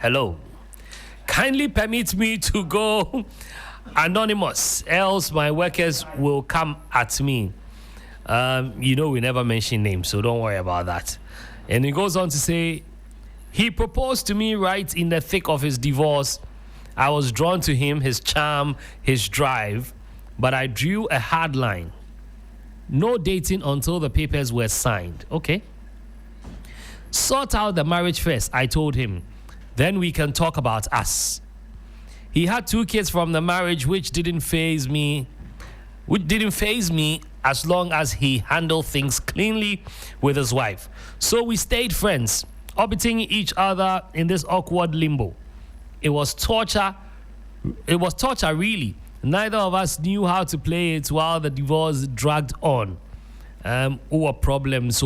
Hello. Kindly permit me to go anonymous, else my workers will come at me. We never mention names, so don't worry about that. And he goes on to say, he proposed to me right in the thick of his divorce. I was drawn to him, his charm, his drive, but I drew a hard line. No dating until the papers were signed. Okay. Sort out the marriage first, I told him. Then we can talk about us. He had 2 kids from the marriage, which didn't faze me as long as he handled things cleanly with his wife. So we stayed friends, orbiting each other in this awkward limbo. It was torture. It was torture, really. Neither of us knew how to play it while the divorce dragged on. Problems.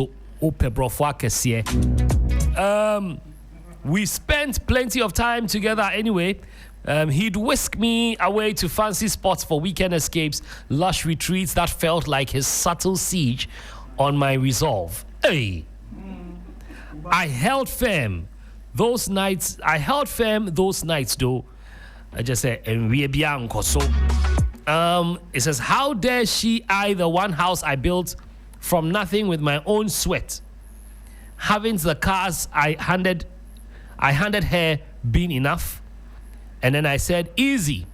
We spent plenty of time together anyway. He'd whisk me away to fancy spots for weekend escapes, lush retreats that felt like his subtle siege on my resolve. Hey! I held firm those nights, though. I just said, it says, how dare she eye the one house I built from nothing with my own sweat? Having the cars I handed her been enough? And then I said, easy,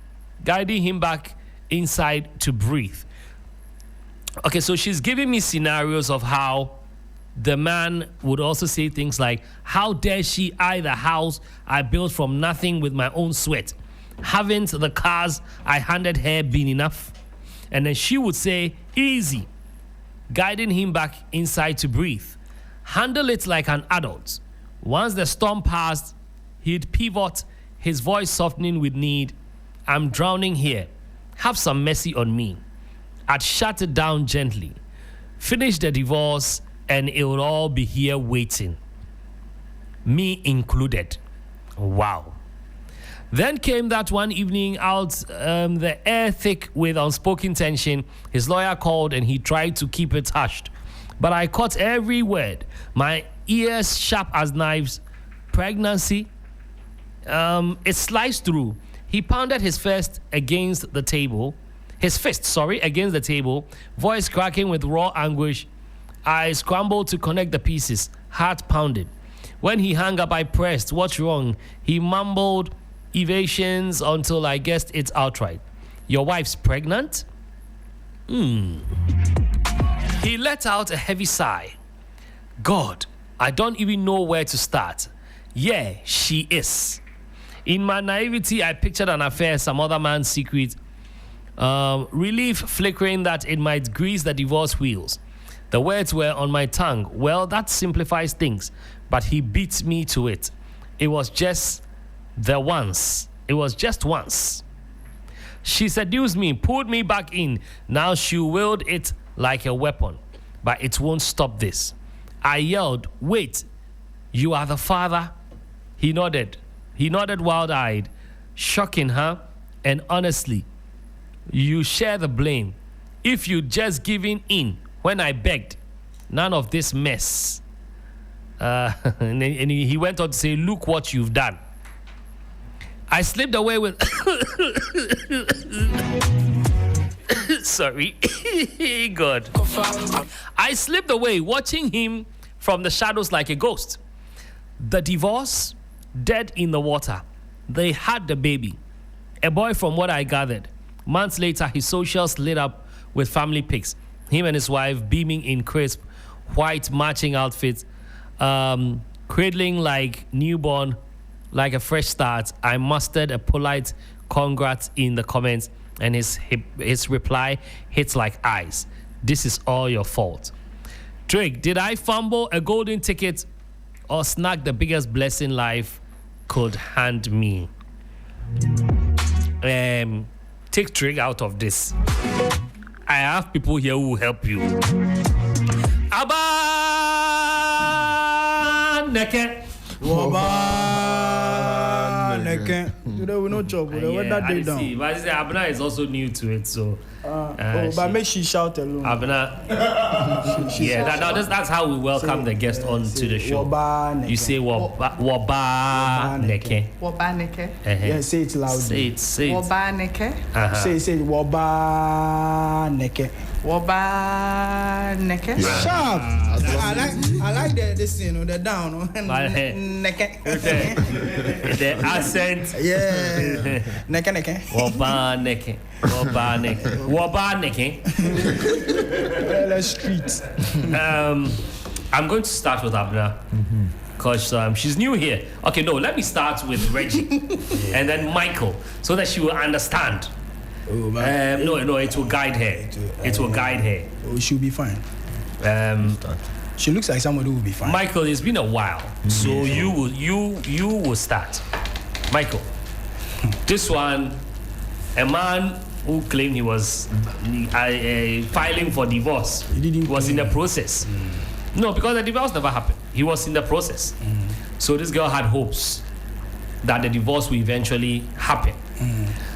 guiding him back inside to breathe. Okay, so she's giving me scenarios of how the man would also say things like, how dare she eye the house I built from nothing with my own sweat? Haven't the cars I handed her been enough? And then she would say, easy, guiding him back inside to breathe. Handle it like an adult. Once the storm passed, he'd pivot, his voice softening with need. I'm drowning here. Have some mercy on me. I'd shut it down gently. Finish the divorce and it will all be here waiting. Me included. Wow. Then came that one evening out, the air thick with unspoken tension. His lawyer called and he tried to keep it hushed. But I caught every word. My ears sharp as knives. Pregnancy. It sliced through. He pounded his fist against the table. Voice cracking with raw anguish. I scrambled to connect the pieces. Heart pounded. When he hung up, I pressed, what's wrong? He mumbled evasions until I guessed it outright. Your wife's pregnant? He let out a heavy sigh. God, I don't even know where to start. Yeah, she is. In my naivety, I pictured an affair, some other man's secret. Relief flickering that it might grease the divorce wheels. The words were on my tongue. Well, that simplifies things, but he beat me to it. It was just once. She seduced me, pulled me back in. Now she wield it like a weapon, but it won't stop this. I yelled, wait, you are the father? He nodded wild-eyed. Shocking, huh? And honestly, you share the blame. If you'd just given in when I begged, none of this mess. And he went on to say, look what you've done. I slipped away with... Sorry. God. I slipped away, watching him from the shadows like a ghost. The divorce, dead in the water. They had the baby. A boy from what I gathered. Months later, his socials lit up with family pics. Him and his wife beaming in crisp, white matching outfits, cradling like newborn, like a fresh start. I mustered a polite congrats in the comments, and his reply hits like ice. This is all your fault. Trig, did I fumble a golden ticket or snag the biggest blessing life could hand me? Take Trig out of this. I have people here who will help you. Abba Neke. Today we no job. What that day down. See, but Abna is also new to it, so. But make she shout alone. Abna. That's how we welcome the guest on to the show. You say waba neke. Waba neke. Yeah, say it loudly. Say it. Waba neke. Say waba neke. Waba neke. Sharp. I like this thing, the down. Neke. The accent. Yeah. Neke. Waba neke. Street. I'm going to start with Abna because she's new here. Okay, no, let me start with Reggie and then Michael so that she will understand. No, it will guide her. It will guide her. Oh, she'll be fine. She looks like somebody who will be fine. Michael, it's been a while, so you will start. Michael, this one, a man who claimed he was filing for divorce was in the process. No, because the divorce never happened. He was in the process. So this girl had hopes that the divorce will eventually happen.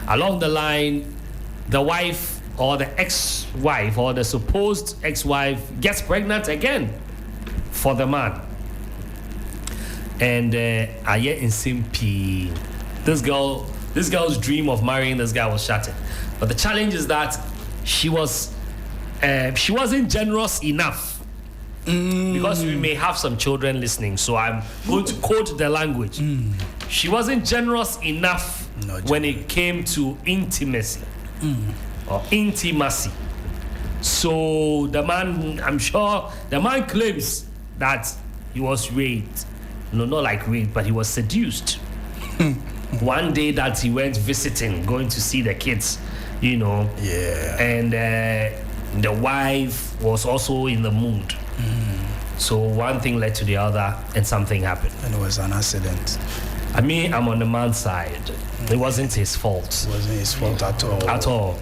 Along the line, the wife or the ex-wife or the supposed ex-wife gets pregnant again for the man. And I yet in Simpi, this girl's dream of marrying this guy was shattered. But the challenge is that she wasn't generous enough. Because we may have some children listening, so I'm going to quote the language. She wasn't generous enough when it came to intimacy or intimacy. So the man, I'm sure, the man claims that he was raped. No, not like raped, but he was seduced. One day that he went visiting, going to see the kids, Yeah. And the wife was also in the mood. So one thing led to the other and something happened. And it was an accident. I mean, I'm on the man's side. It wasn't his fault. It wasn't his fault at all. At all.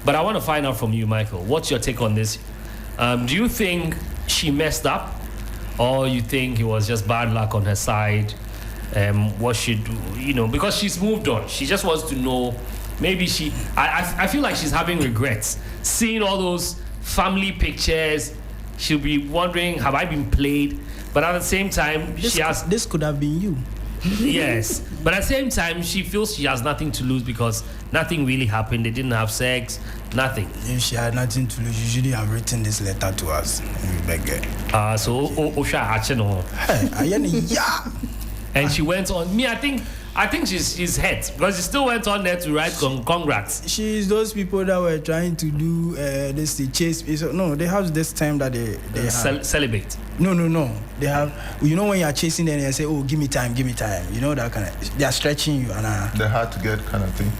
But I want to find out from you, Michael, what's your take on this? Do you think she messed up? Or you think it was just bad luck on her side? What she do? Because she's moved on. She just wants to know. Maybe I feel like she's having regrets. Seeing all those family pictures, she'll be wondering, have I been played? But at the same time, this could have been you. Yes. But at the same time, she feels she has nothing to lose because nothing really happened. They didn't have sex, nothing. If she had nothing to lose, usually have written this letter to us. So Osha Acheno. And she went on. I think she's hurt because she still went on there to write congrats. She's those people that were trying to do this chase. No, they have this time that they celebrate. No. They have. When you're chasing them, they say, "Oh, give me time." That kind of. They are stretching you and. The hard to get kind of thing.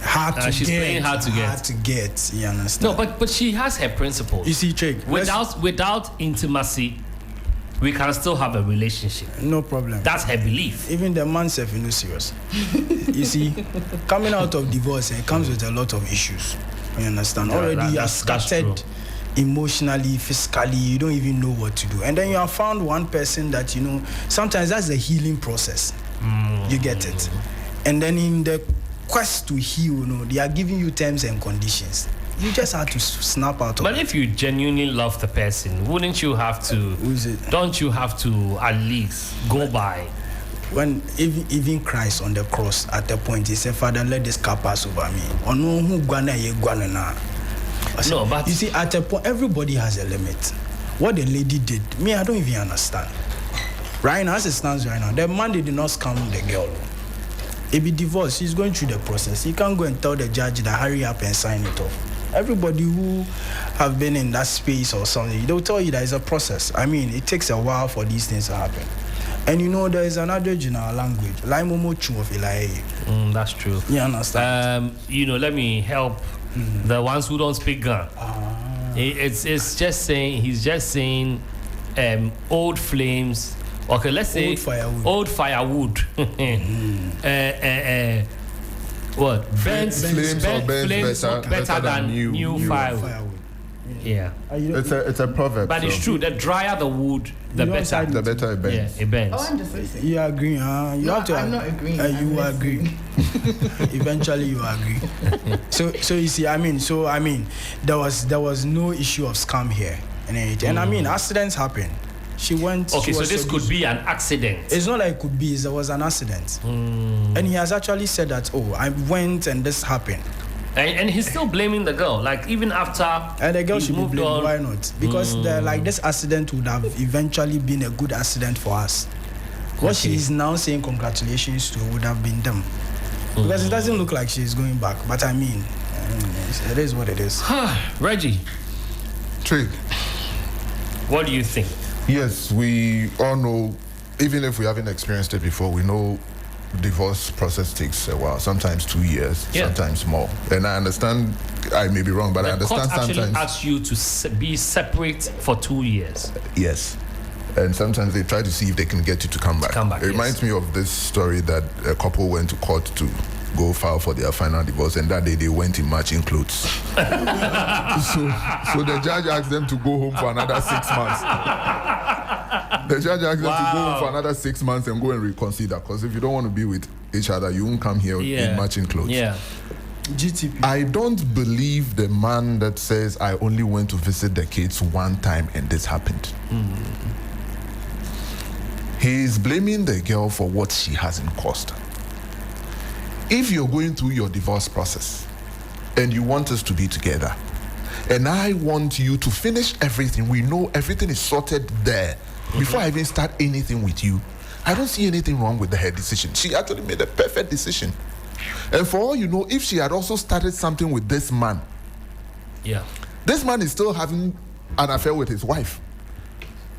She's playing hard to get. Hard to get. You understand? No, but she has her principles. You see, Trig. Without intimacy, we can still have a relationship. No problem. That's her belief. Even the man self is serious. You see, coming out of divorce, it comes with a lot of issues. You understand? Already you are scattered emotionally, physically, you don't even know what to do. And then you have found one person that, sometimes that's the healing process. You get it? And then in the quest to heal, they are giving you terms and conditions. You just have to snap out of it. But if you genuinely love the person, wouldn't you have to? Don't you have to at least go by? When even Christ on the cross at the point he said, "Father, let this cup pass over me." No, but you see, at a point, everybody has a limit. What the lady did, I don't even understand. Right now, as it stands right now, the man did not scam the girl. If he divorced, she's going through the process. He can't go and tell the judge that hurry up and sign it off. Everybody who have been in that space or something, they'll tell you that it's a process. I mean, it takes a while for these things to happen. And there is an adage in our language, that's true. You understand? Let me help the ones who don't speak Ghana. It's just saying, he's just saying old flames. Okay, let's say old firewood. What? Burnt flames better than new firewood. Yeah. It's a proverb. But it's true. The drier the wood, the You don't better. side The better it bends. Yeah, it bends. Oh, I'm just listening. You agree, huh? You No, have to. I'm not agreeing. You I'm agree. Eventually, you agree. So you see, there was no issue of scam here and anything. And accidents happen. She went. Okay, she so was this could be an accident. It's not like it could be. There was an accident, and he has actually said that. Oh, I went and this happened. And he's still blaming the girl. Like even after. And the girl he should be moved blamed. on. Why not? Because this accident would have eventually been a good accident for us. What she is now saying congratulations to would have been them. Because it doesn't look like she's going back. But it is what it is. Reggie, Trig. what do you think? Yes, we all know, even if we haven't experienced it before, we know divorce process takes a while, sometimes 2 years, sometimes more. And I understand, I may be wrong, but I understand court actually sometimes. asks you to be separate for 2 years. Yes. And sometimes they try to see if they can get you to come back. It reminds me of this story that a couple went to court to go file for their final divorce, and that day they went in matching clothes. So the judge asked them to go home for another 6 months. The judge asked them to go home for another 6 months and go and reconsider, because if you don't want to be with each other, you won't come here in matching clothes. Yeah. GTP. I don't believe the man that says I only went to visit the kids one time and this happened. He is blaming the girl for what she hasn't caused. If you're going through your divorce process and you want us to be together, and I want you to finish everything, we know everything is sorted there. Before I even start anything with you, I don't see anything wrong with her decision. She actually made a perfect decision. And for all you know, if she had also started something with this man, this man is still having an affair with his wife.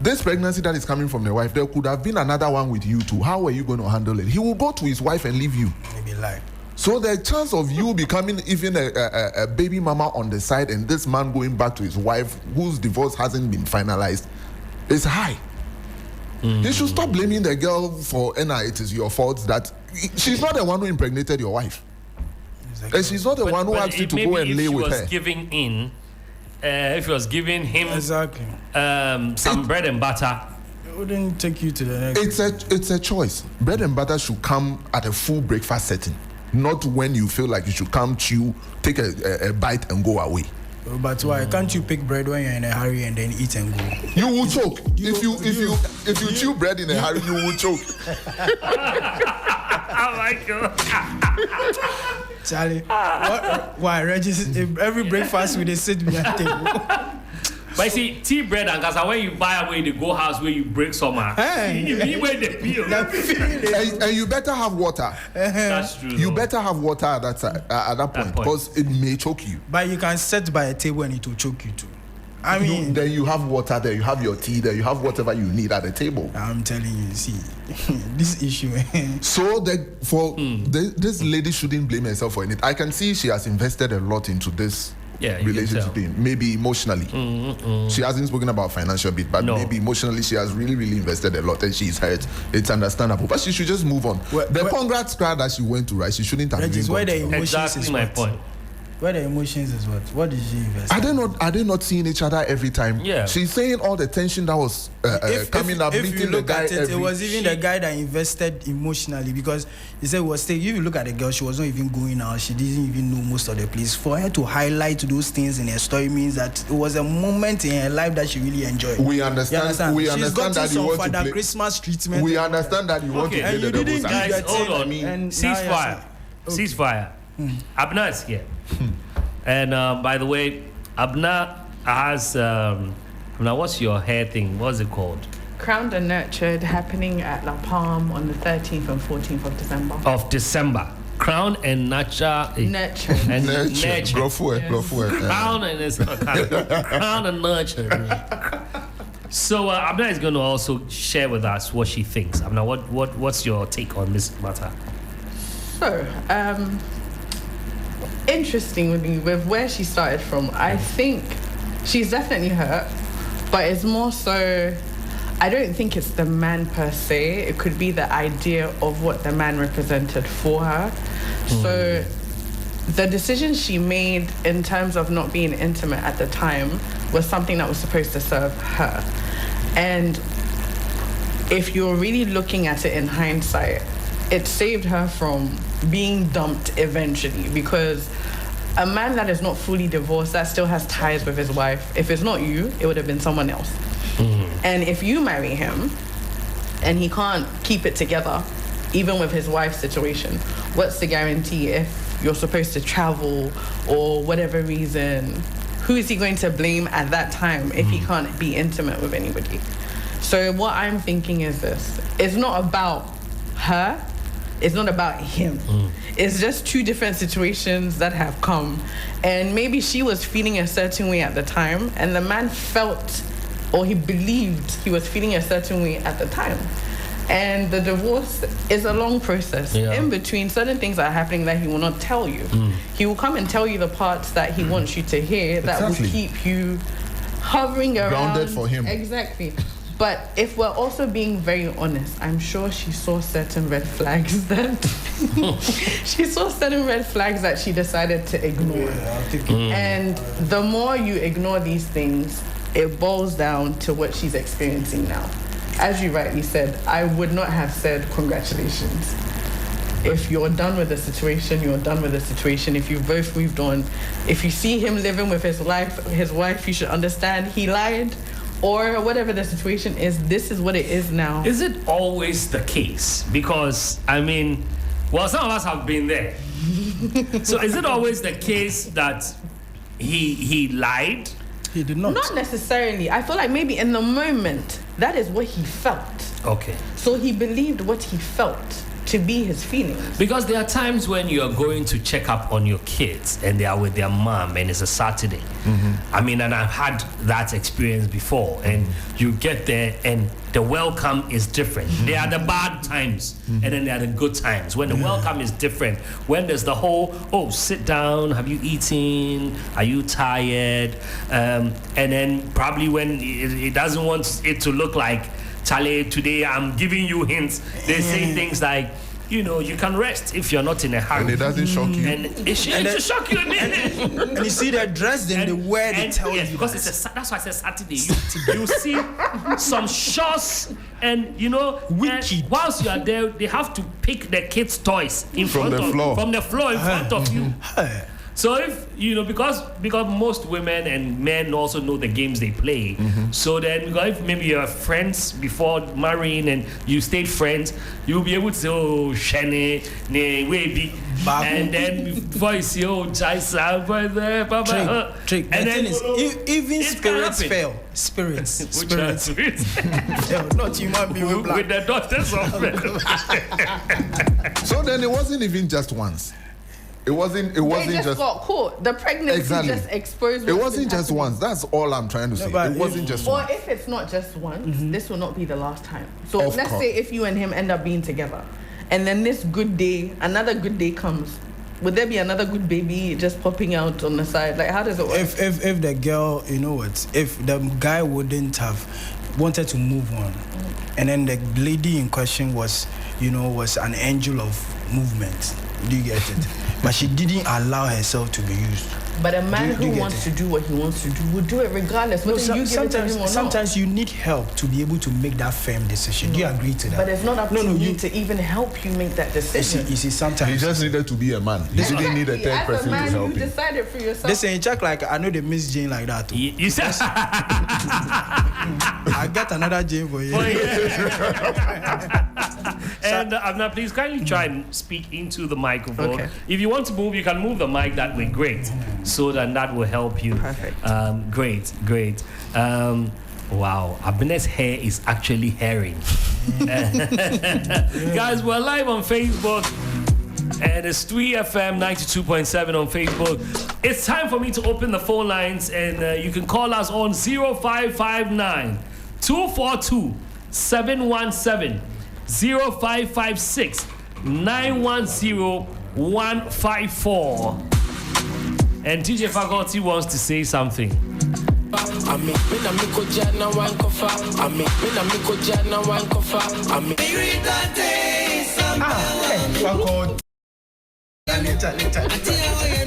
This pregnancy that is coming from the wife, there could have been another one with you too. How are you going to handle it? He will go to his wife and leave you. Maybe lie. So the chance of you becoming even a baby mama on the side and this man going back to his wife whose divorce hasn't been finalized is high. You should stop blaming the girl for, it is your fault that she's not the one who impregnated your wife. And she's not the one who asked you to go and lay with her. If he was giving him some bread and butter, it wouldn't take you to the next. It's a choice. Bread and butter should come at a full breakfast setting, not when you feel like you should come chew, take a bite and go away. But why can't you pick bread when you're in a hurry and then eat and go? You will choke. If you chew bread in a hurry, you will choke. Oh my God. Charlie, why Regis? Every breakfast we they sit me at table. But you see, tea bread and casa when you buy away the go house where you break some. You mean where they peel. And you better have water. That's true. You better have water at that point because it may choke you. But you can sit by a table and it will choke you too. I mean, then you have water there, you have your tea there, you have whatever you need at the table. I'm telling you, see, this issue. So this lady shouldn't blame herself for it. I can see she has invested a lot into this relationship thing, maybe emotionally. She hasn't spoken about financial bit, but maybe emotionally she has really, really invested a lot and she's hurt. It's understandable, but she should just move on. The congrats crowd that she went to, right? She shouldn't have been where the emotions exactly is my what? point. Where the emotions is what? What did she invest? Are they not seeing each other every time? Yeah. She's saying all the tension that was coming up, if you meeting look the guy. at it, it was even the guy that invested emotionally because he said if you look at the girl, she was not even going out. She didn't even know most of the place. For her to highlight those things in her story means that it was a moment in her life that she really enjoyed. We understand. We She's understand that you want to play Christmas treatment. We understand that you want to play the devil's Guys, hold on. And ceasefire. Ceasefire. Abna is here. And by the way, Abna has Abna, what's your hair thing? What's it called? Crowned and Nurtured, happening at La Palme on the 13th and 14th of December. Crown and nurture. Nurture. And nurture. Nurture. Crown and nurture. So Abna is going to also share with us what she thinks. Abna, what's your take on this matter? So, interestingly, with where she started from, I think she's definitely hurt, but it's more so, I don't think it's the man per se. It could be the idea of what the man represented for her. So the decision she made in terms of not being intimate at the time was something that was supposed to serve her. And if you're really looking at it in hindsight, it saved her from being dumped eventually, because a man that is not fully divorced, that still has ties with his wife, if it's not you, it would have been someone else. And if you marry him and he can't keep it together, even with his wife's situation, what's the guarantee if you're supposed to travel or whatever reason? Who is he going to blame at that time if he can't be intimate with anybody? So what I'm thinking is this. It's not about her. It's not about him. It's just two different situations that have come. And maybe she was feeling a certain way at the time, and the man felt, or he believed he was feeling a certain way at the time. And the divorce is a long process. In between, certain things are happening that he will not tell you. He will come and tell you the parts that he wants you to hear that will keep you hovering around. Grounded for him. Exactly. But if we're also being very honest, I'm sure she saw certain red flags that she decided to ignore. And the more you ignore these things, it boils down to what she's experiencing now. As you rightly said, I would not have said congratulations. If you're done with the situation, you're done with the situation. If you've both moved on, if you see him living with his wife, you should understand he lied. Or whatever the situation is, this is what it is now. Is it always the case? Because, I mean, well, some of us have been there. So is it always the case that he lied? He did not. Not necessarily. I feel like maybe in the moment, that is what he felt. Okay. So he believed what he felt to be his feelings. Because there are times when you are going to check up on your kids and they are with their mom and it's a Saturday. I mean, and I've had that experience before, and you get there and the welcome is different. There are the bad times and then there are the good times. When the welcome is different, when there's the whole, oh, sit down, have you eaten, are you tired? And then probably when it doesn't want it to look like, Charlie, today I'm giving you hints. They say things like, you know, you can rest if you're not in a hurry. And it doesn't shock you. And it should shock you a minute. And you see they're dressed in the way they tell you. Because that's why I said Saturday. You see some shots, and you know, wicked. Whilst you are there, they have to pick the kids' toys from the floor in front of you. So if you know, because most women and men also know the games they play. So then, if maybe you're friends before marrying and you stayed friends, you'll be able to say, oh, Shane, ne, wavy. And then before you see, oh, Jaisa, Trig. And then even spirits fail. Spirits. Fail. Not human being with the daughters of men. So then it wasn't even just once. It wasn't They just got caught. The pregnancy just exposed. It wasn't just once. That's all I'm trying to say. It wasn't just once. Or if it's not just once, this will not be the last time. So Of let's course. say if you and him end up being together, and then this good day, another good day comes, would there be another good baby just popping out on the side? Like, how does it work? If the girl, you know what? If the guy wouldn't have wanted to move on, and then the lady in question was an angel of movement. Do you get it? But she didn't allow herself to be used. But a man who wants to do what he wants to do will do it regardless. Whether you give it to him or not. Sometimes you need help to be able to make that firm decision. Do you agree to that? But it's not up to me to even help you make that decision. You see, sometimes He just needed to be a man. He didn't need a third person to As a man, help you him. decided for yourself. Listen, check like I know they miss Jane like that too. You said I got another Jane for you. And Abna, please kindly try and speak into the microphone. Okay. If you want to move, you can move the mic that way. Great. So then that will help you. Perfect. Great. Wow, Abne's hair is actually hairing. Guys, we're live on Facebook. And it's 3FM 92.7 on Facebook. It's time for me to open the phone lines, and you can call us on 0559 242 717 0556 910 154. And DJ Faculty wants to say something.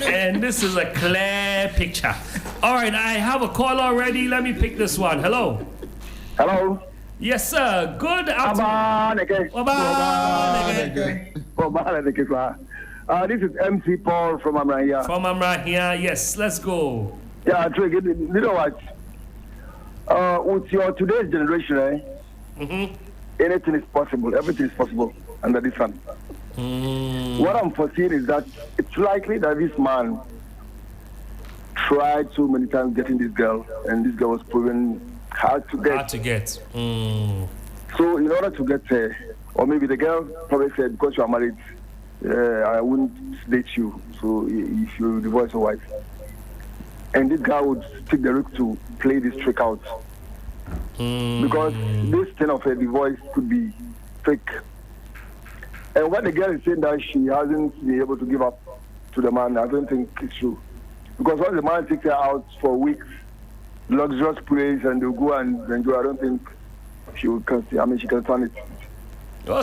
And this is a clear picture. All right, I have a call already. Let me pick this one. Hello. Hello. Yes, sir. Good afternoon. This is MC Paul from Amrahia. From Amrahia, yes. Let's go. Yeah, Trig, you know what? With your today's generation, anything is possible. Everything is possible under this sun. What I'm foreseeing is that it's likely that this man tried so many times getting this girl, and this girl was proven hard to get. So in order to get her, or maybe the girl probably said, because you are married, I wouldn't date you. So if you divorce your wife, and this guy would take the risk to play this trick out, because this thing of a divorce could be fake. And what the girl is saying that she hasn't been able to give up to the man, I don't think it's true. Because once the man takes her out for weeks, luxurious praise, and they'll go and enjoy, I don't think she will she can stand it.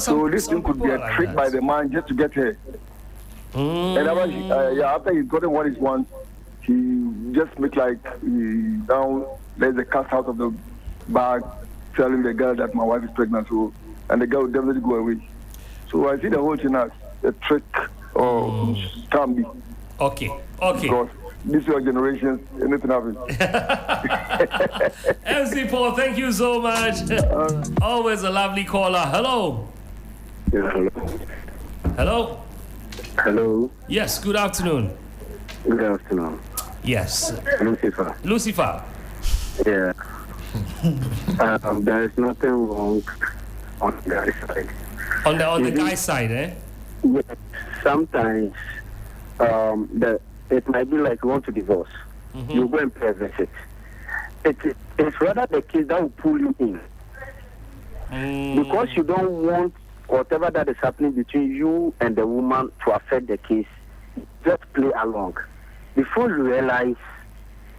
So this thing could be a trick by the man just to get her. And after he's gotten what he wants, he just make like now let the cat out of the bag, telling the girl that my wife is pregnant, so, and the girl will definitely go away. So I see the whole thing as a trick or can be. Okay. Because this your generation, anything happens. MC Paul, thank you so much. Always a lovely caller. Hello. Yeah, hello. Hello. Hello. Yes, good afternoon. Good afternoon. Yes. Lucifer. Yeah. There is nothing wrong on the guy's side. On the guy's side, eh? Yeah. Sometimes it might be like you want to divorce. You go and preface it. It's rather the case that will pull you in. Because you don't want whatever that is happening between you and the woman to affect the case. Just play along. Before you realize,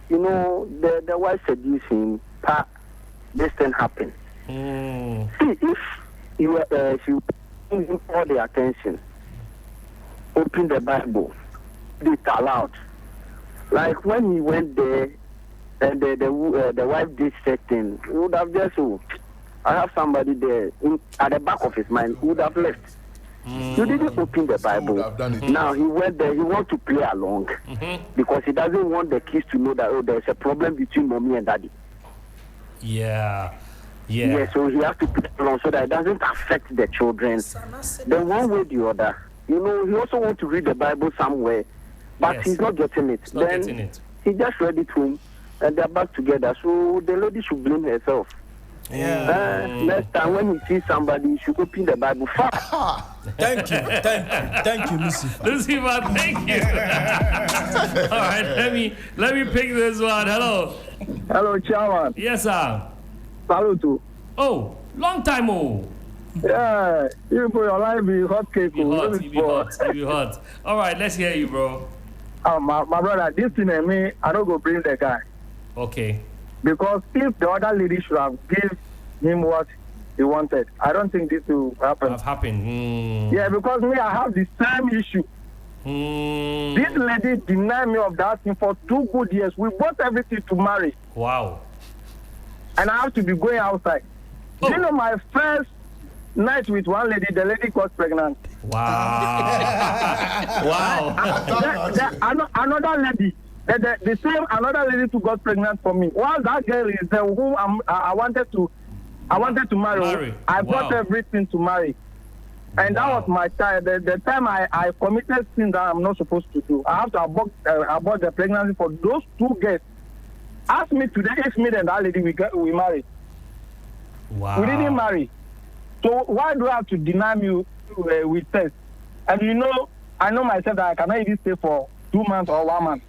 the wife seduced him, this thing happened. See, if you give him all the attention, open the Bible, read it aloud. Like when he went there and the wife did certain, he would have just, I have somebody there at the back of his mind, he would have left. You didn't open the Bible. Now he went there, he wants to play along because he doesn't want the kids to know that there's a problem between mommy and daddy. Yeah, so he has to play along so that it doesn't affect the children. Then one way or the other, he also wants to read the Bible somewhere, but he's not getting it. He just read it home and they're back together. So the lady should blame herself. Next time when you see somebody, you should open the Bible fast. Thank you, Lucifer. Lucifer, thank you. All right, let me pick this one. Hello, Chairman. Yes, sir. Saluto. Oh, long time. Yeah, you for your life be hot cake. Be hot. All right, let's hear you, bro. My brother, this thing and me, I don't go bring the guy. Okay. Because if the other lady should have given him what he wanted, I don't think this will happen. Yeah, because me, I have the same issue. This lady denied me of that thing for 2 good years. We bought everything to marry. Wow. And I have to be going outside. Oh. You know, my first night with one lady, the lady got pregnant. Wow. Another lady. The same another lady who got pregnant for me. While that girl is the whom I wanted to marry. I brought everything to marry, and that was my time. The time I committed sin that I'm not supposed to do. I have to abort the pregnancy for those 2 girls. Ask me today if me and that lady we married. Wow. We didn't marry. So why do I have to deny me with test? And I know myself that I cannot even stay for 2 months or 1 month.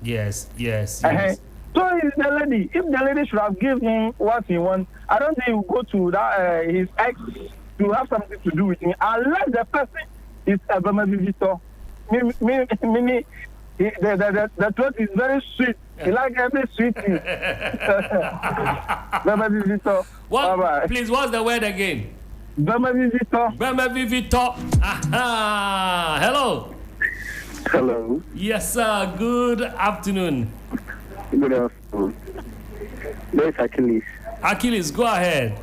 Yes. So it's the lady. If the lady should have given him what he wants, I don't think he will go to that his ex to have something to do with me. Unless the person is a Burma visitor. The truth is very sweet. He like every sweet thing. Burma visitor. Please, what's the word again? Burma visitor. Aha. Hello. Hello. Yes, sir. Good afternoon. Good afternoon. There's Achilles. Achilles, go ahead.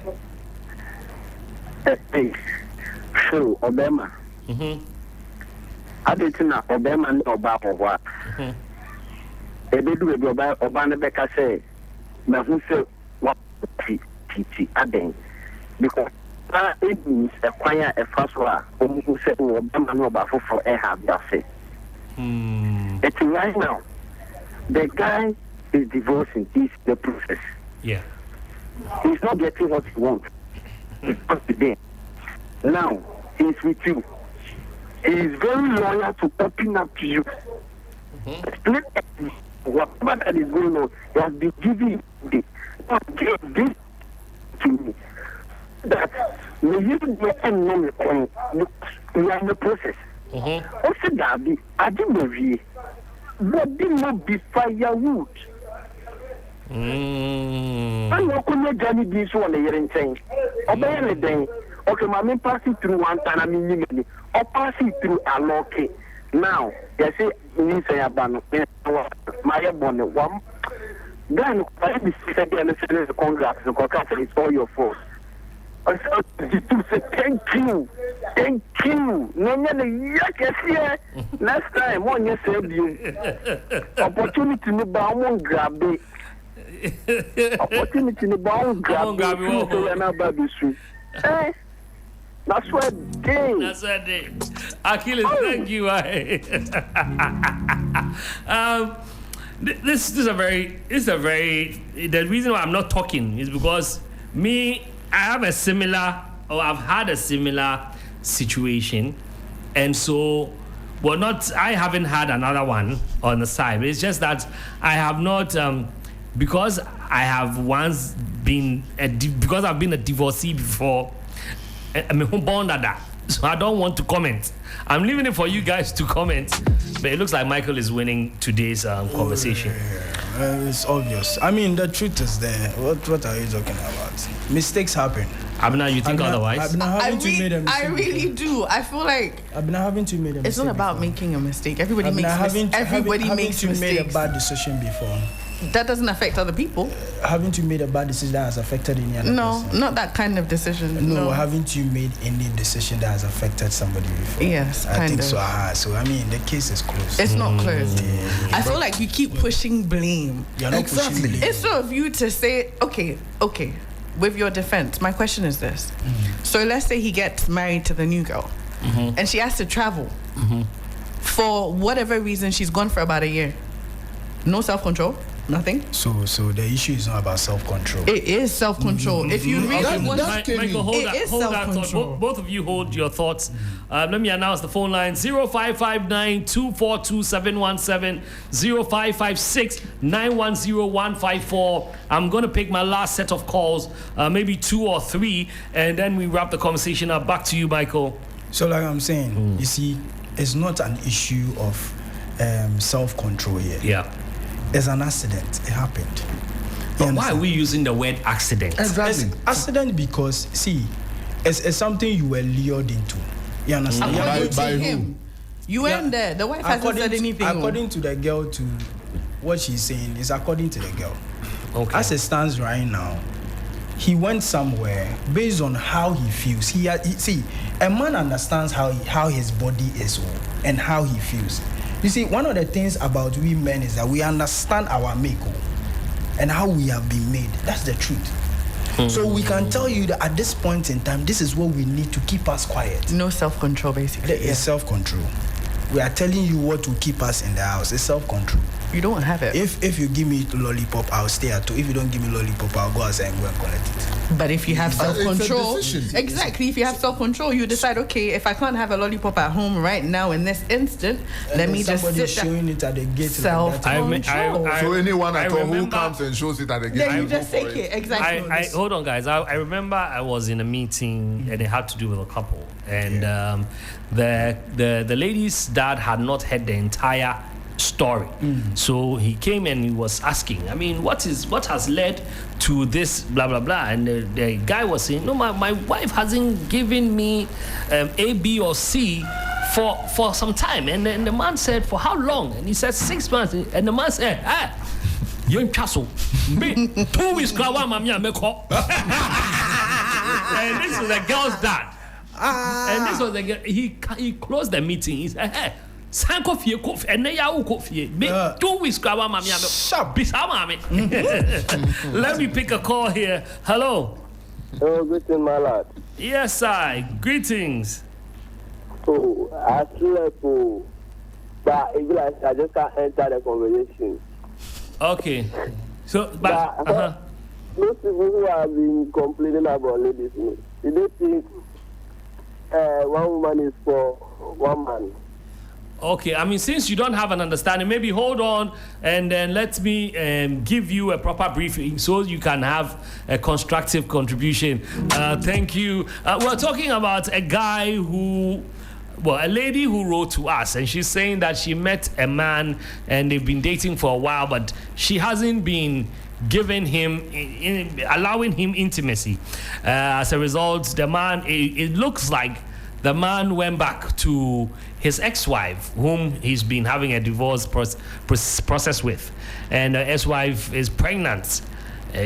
Hey, so Obama. I didn't know Obama and Obama what. A bit with Obama Becca say, but who said what Titi Aden? Because it means a choir a first one who said Obama no about for a half say. It's right now. The guy is divorcing. He's the process. Yeah. He's not getting what he wants. He's not today. Now, he's with you. He is very loyal to open up to you. Explain whatever that is going on. He has been giving you this. Now, give this to me. That may you get a non because we are in the process. Also, Gabi, I didn't know what did not be firewood. I'm not going to get this one here in saying, obey anything. Okay, my man passing through one time, I mean, or passing through a locky. Now, they say, you say about my bonnet one. Then, I be second and the contract, the contract is all your fault. I said, thank you. Thank you. No, next time, one you said you. Opportunity to bound grab it. Opportunity to bound grab it. So you're not baby street. Eh? That's what day. That's what day. Achilles, thank you. This is a very. The reason why I'm not talking is because I've had a similar situation, and so, I haven't had another one on the side. It's just that I have not, because I have once been, because I've been a divorcee before, I'm a born that. So I don't want to comment. I'm leaving it for you guys to comment, but it looks like Michael is winning today's conversation. It's obvious. I mean, the truth is there. What are you talking about? Mistakes happen. Abna, you think otherwise? I really do. I feel like I've been having to make a mistake. It's not about making a mistake. Everybody makes mistakes. Made a bad decision before. That doesn't affect other people. Haven't you made a bad decision that has affected any other person? Not that kind of decision. No, haven't you made any decision that has affected somebody before? Yes, I think so. So I mean, the case is closed. It's not closed. Yeah. I feel like you keep pushing blame. You're not pushing blame. Instead of you to say, okay. With your defense, my question is this. So let's say he gets married to the new girl, and she has to travel. For whatever reason, she's gone for about a year. No self-control. Nothing. So the issue is not about self-control. It is self-control. If you really want to, Michael, hold that thought. Both of you hold your thoughts. Let me announce the phone line: 0559-242-717, 0556-910154. I'm going to pick my last set of calls, maybe 2 or 3, and then we wrap the conversation up. Back to you, Michael. So like I'm saying, you see, it's not an issue of self-control here. Yeah. It's an accident. It happened. But why are we using the word accident? Exactly. It's accident because, see, it's something you were lured into. You understand? By who? You weren't there. The wife hasn't said anything. According to the girl, to what she's saying is according to the girl. Okay. As it stands right now, he went somewhere based on how he feels. See, a man understands how his body is and how he feels. You see, one of the things about we men is that we understand our makeup and how we have been made. That's the truth. So we can tell you that at this point in time, this is what we need to keep us quiet. No self-control, basically. It's self-control. We are telling you what will keep us in the house. It's self-control. You don't have it. If you give me lollipop, I'll stay at home. If you don't give me lollipop, I'll go outside and go and collect it. But if you have self-control, exactly. If you have self-control, you decide, okay, if I can't have a lollipop at home right now in this instant, let me just sit showing it at the gate. Self-control. So anyone at all who comes and shows it at the gate, then you just take it. Exactly. Hold on, guys. I remember I was in a meeting and it had to do with a couple, and the lady's dad had not heard the entire story. So he came and he was asking, I mean, what has led to this blah blah blah, and the guy was saying, no, my wife hasn't given me A, B or C for some time. And then the man said, for how long? And he said 6 months. And the man said, you castle. 2 weeks, and this was the girl's dad. And this was the girl. He closed the meeting. He said, hey, Sanko fie kofi, and ya kofi. 2 weeks, Let me pick a call here. Hello. Oh, greeting, my lad. Yes, I. Greetings. Oh, I slept, but if like I just can't enter the conversation. Okay. So, but most people who have been complaining about ladies, they think one woman is for one man. Okay, I mean, since you don't have an understanding, maybe hold on and then let me give you a proper briefing so you can have a constructive contribution. Thank you. We're talking about a guy a lady who wrote to us, and she's saying that she met a man and they've been dating for a while, but she hasn't been giving him, allowing him intimacy. As a result, the man, it looks like the man went back to his ex-wife, whom he's been having a divorce process with. And the ex-wife is pregnant,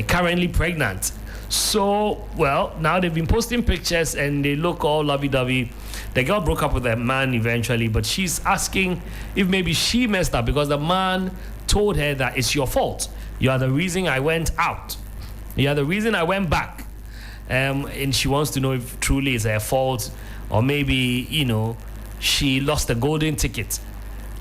currently pregnant. So, well, now they've been posting pictures and they look all lovey-dovey. The girl broke up with the man eventually, but she's asking if maybe she messed up because the man told her that it's your fault. You are the reason I went out. You are the reason I went back. And she wants to know if truly it's her fault, or maybe, she lost the golden ticket,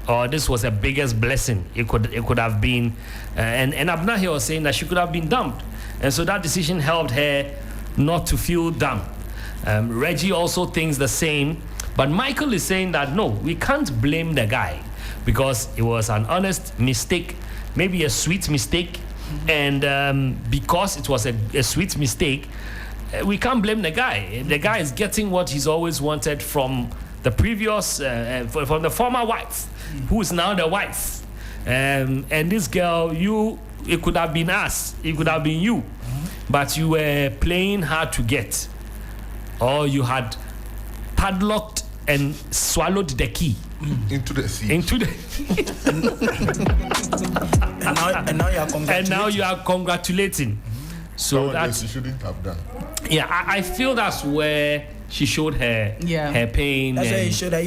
or this was her biggest blessing. It could have been. And Abna here was saying that she could have been dumped. And so that decision helped her not to feel dumb. Reggie also thinks the same, but Michael is saying that no, we can't blame the guy because it was an honest mistake, maybe a sweet mistake, and because it was a sweet mistake, we can't blame the guy. The guy is getting what he's always wanted from the previous, from the former wife, who is now the wife. And this girl, it could have been us, it could have been you, but you were playing hard to get. Or you had padlocked and swallowed the key into the sea. And now you are congratulating. So that's you shouldn't have done. Yeah, I feel that's where she showed her pain. That's why you showed her.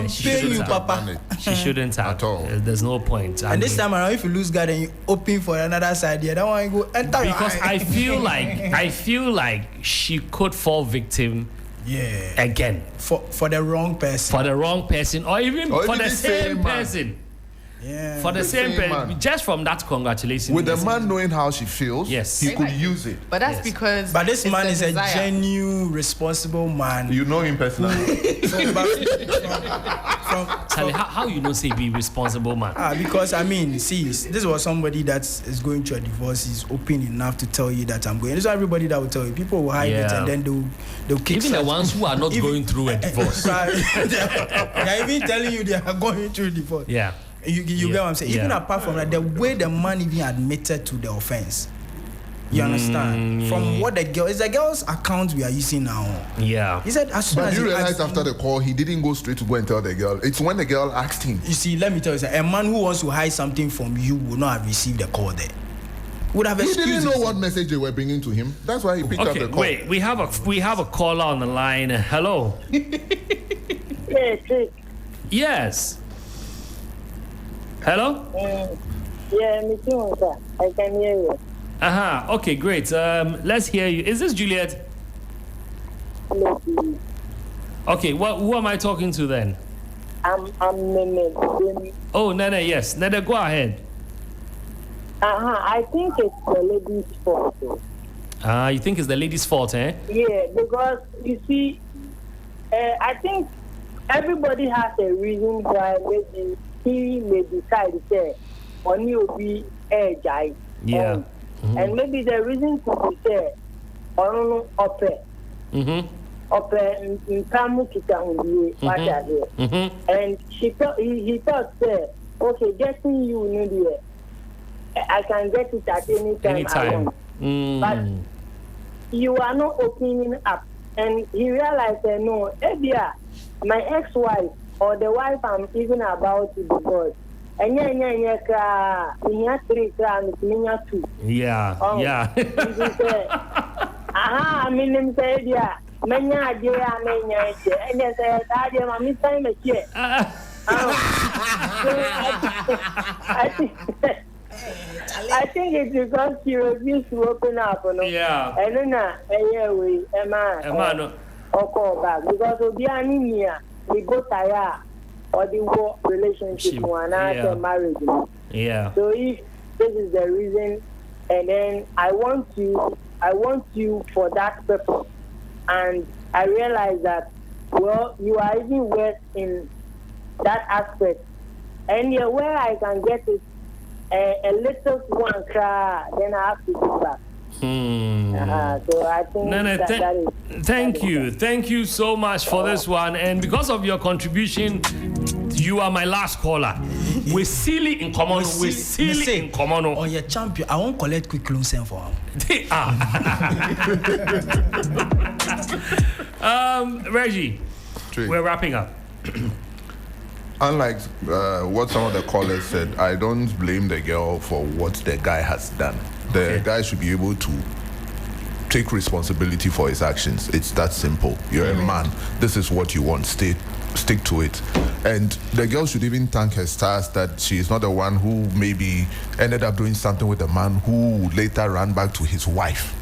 She shouldn't have. At all. There's no point. And this time around, if you lose God and you open for another side, that one you go enter. Because I feel like she could fall victim. Yeah. Again. For the wrong person. For the wrong person, or even for the same person. Yeah. For the same person, just from that congratulations. With the man knowing how she feels, yes, he could use it. But that's because. But this man is a genuine, responsible man. You know him personally. Charlie, how you know say be responsible man? Because I mean, see, this was somebody that is going through a divorce. He's open enough to tell you that I'm going. This is everybody that will tell you. People will hide it and then they'll kick. Even the ones who are not going through a divorce. They're even telling you they are going through a divorce. Yeah. You get what I'm saying? Even apart from that, the way the man even admitted to the offense. You understand? From what it's the girl's account we are using now. Yeah. He said as soon but as you realize after the call, he didn't go straight to go and tell the girl. It's when the girl asked him. You see, let me tell you, a man who wants to hide something from you will not have received the call there. Would have he didn't know what message they were bringing to him. That's why he picked up the call. Wait, we have a caller on the line. Hello. Yes. Hello? Yeah, me too, sir. I can hear you. Okay, great. Let's hear you. Is this Juliet? Hello. Okay, who am I talking to then? I'm Nene. Oh, Nene, yes. Nene, go ahead. I think it's the lady's fault. You think it's the lady's fault, eh? Yeah, because you see, I think everybody has a reason why maybe he may decide to say, on you will be a guy. Yeah. And maybe the reason to be say, on open. Open in Kamukita, and he thought, okay, getting you need I can get it at any time. I want. But you are not opening up. And he realized that no, my ex-wife or the wife I'm even about to divorce. And yeah, 3 crowns, 2. Yeah, yeah. I mean, say, yeah, many idea, and yes, I am a mistake here. I think it's because she refused to open up. Yeah. And then, Emma, or call back because of the anemia, we go tired or the war relationship one after marriage. Yeah. So if this is the reason, and then I want you for that purpose, and I realize that, well, you are even worse in that aspect, and where I can get it a little one cry, then I have to go back. So I think that is, thank you so much for this one, and because of your contribution, you are my last caller. We're silly in common. We're silly in common. Oh, you're champion. I won't collect quick loan send for him. Reggie, Trig. we're wrapping up. Unlike what some of the callers said, I don't blame the girl for what the guy has done. The guy should be able to take responsibility for his actions. It's that simple. You're a man. This is what you want. Stick to it. And the girl should even thank her stars that she is not the one who maybe ended up doing something with a man who later ran back to his wife.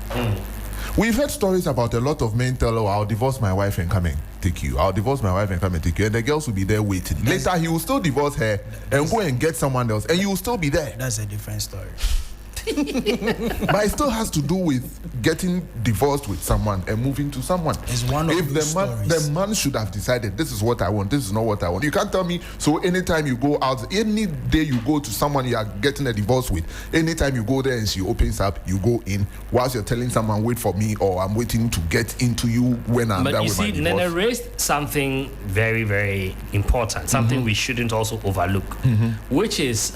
We've heard stories about a lot of men tell, I'll divorce my wife and come and take you. I'll divorce my wife and come and take you. And the girls will be there waiting. Later, he will still divorce her and go and get someone else. And you will still be there. That's a different story. But it still has to do with getting divorced with someone and moving to someone. It's one of those stories. The man should have decided, this is what I want, this is not what I want. You can't tell me, so anytime you go out, any day you go to someone you are getting a divorce with, anytime you go there and she opens up, you go in, whilst you're telling someone, wait for me, or I'm waiting to get into you when I'm done with my divorce. But you see, Nene raised something very, very important, something we shouldn't also overlook, which is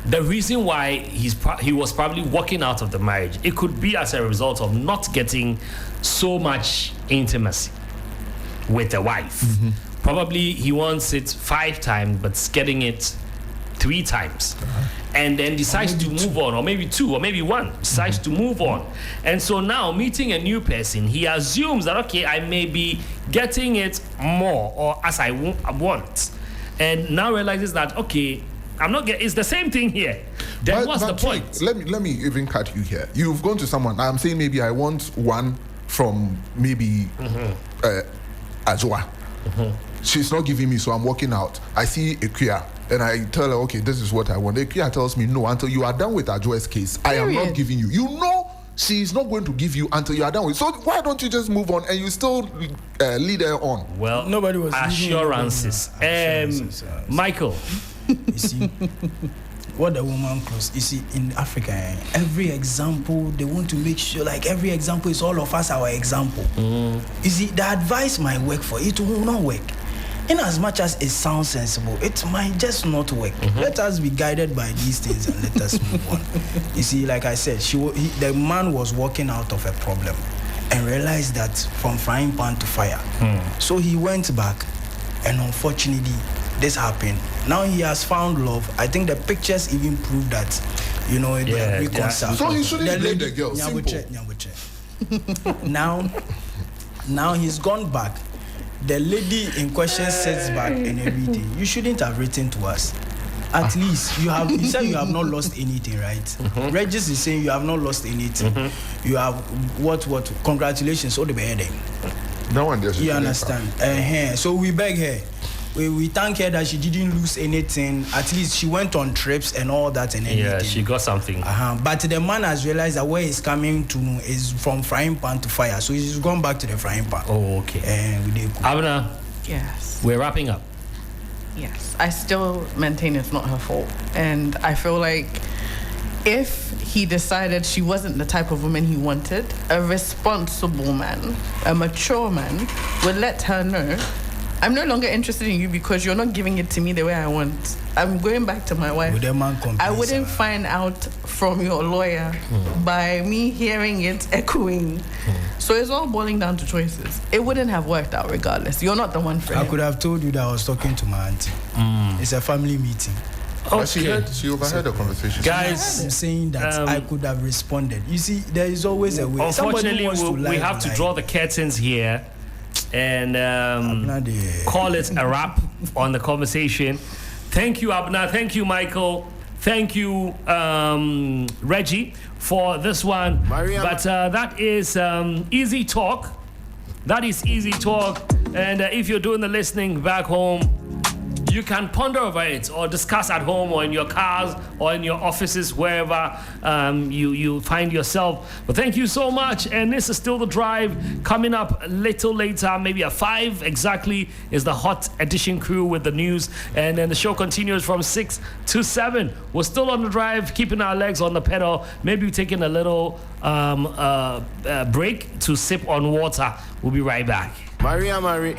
the reason why he was probably walking out of the marriage. It could be as a result of not getting so much intimacy with the wife. Probably he wants it 5 times, but getting it 3 times. And then decides to move on, or maybe 2, or maybe 1, decides to move on. And so now, meeting a new person, he assumes that, okay, I may be getting it more, or as I want. And now realizes that, okay, I'm not getting. It's the same thing here. Then what's the point? Let me even cut you here. You've gone to someone. I'm saying maybe I want one from maybe Ajwa. She's not giving me, so I'm walking out. I see Ekuya and I tell her, okay, this is what I want. Ekuya tells me no until you are done with Ajwa's case. I am not giving you. You know she's not going to give you until you are done with. So why don't you just move on and you still lead her on? Well, nobody was assurances. Michael. You see, what the woman close. You see, in Africa, every example they want to make sure, like every example is all of us our example. You see, the advice might work for it will not work. In as much as it sounds sensible, it might just not work. Let us be guided by these things and let us move on. You see, like I said, the man was walking out of a problem and realized that from frying pan to fire. So he went back, and unfortunately, this happened. Now he has found love. I think the pictures even prove that, they reconcile. So he shouldn't blame the girl. Now he's gone back. The lady in question sits back and everything. You shouldn't have written to us. At least you said you have not lost anything, right? Regis is saying you have not lost anything. You have what? Congratulations, all the better. No one does. You understand? So we beg her. We thank her that she didn't lose anything. At least she went on trips and all that and everything. Yeah, she got something. But the man has realized that where he's coming to is from frying pan to fire. So he's gone back to the frying pan. Oh, okay. Abna. Yes. We're wrapping up. Yes. I still maintain it's not her fault. And I feel like if he decided she wasn't the type of woman he wanted, a responsible man, a mature man, would let her know I'm no longer interested in you because you're not giving it to me the way I want. I'm going back to my wife. Would that man I wouldn't find out from your lawyer by me hearing it echoing. So it's all boiling down to choices. It wouldn't have worked out regardless. You're not the one for I him. could have told you that I was talking to my auntie. It's a family meeting. But she overheard the conversation. Guys, I'm saying that I could have responded. You see, there is always a way. Unfortunately, Somebody wants we have to draw the curtains here and call it a wrap on the conversation. Thank you, Abna. Thank you, Michael. Thank you, Reggie, for this one. But that is easy talk. That is easy talk. And if you're doing the listening back home, you can ponder over it or discuss at home or in your cars or in your offices, wherever you find yourself. But thank you so much. And this is still the drive. Coming up a little later, maybe at 5 exactly, is the Hot Edition crew with the news. And then the show continues from 6 to 7. We're still on the drive, keeping our legs on the pedal. Maybe taking a little break to sip on water. We'll be right back. Maria Marie.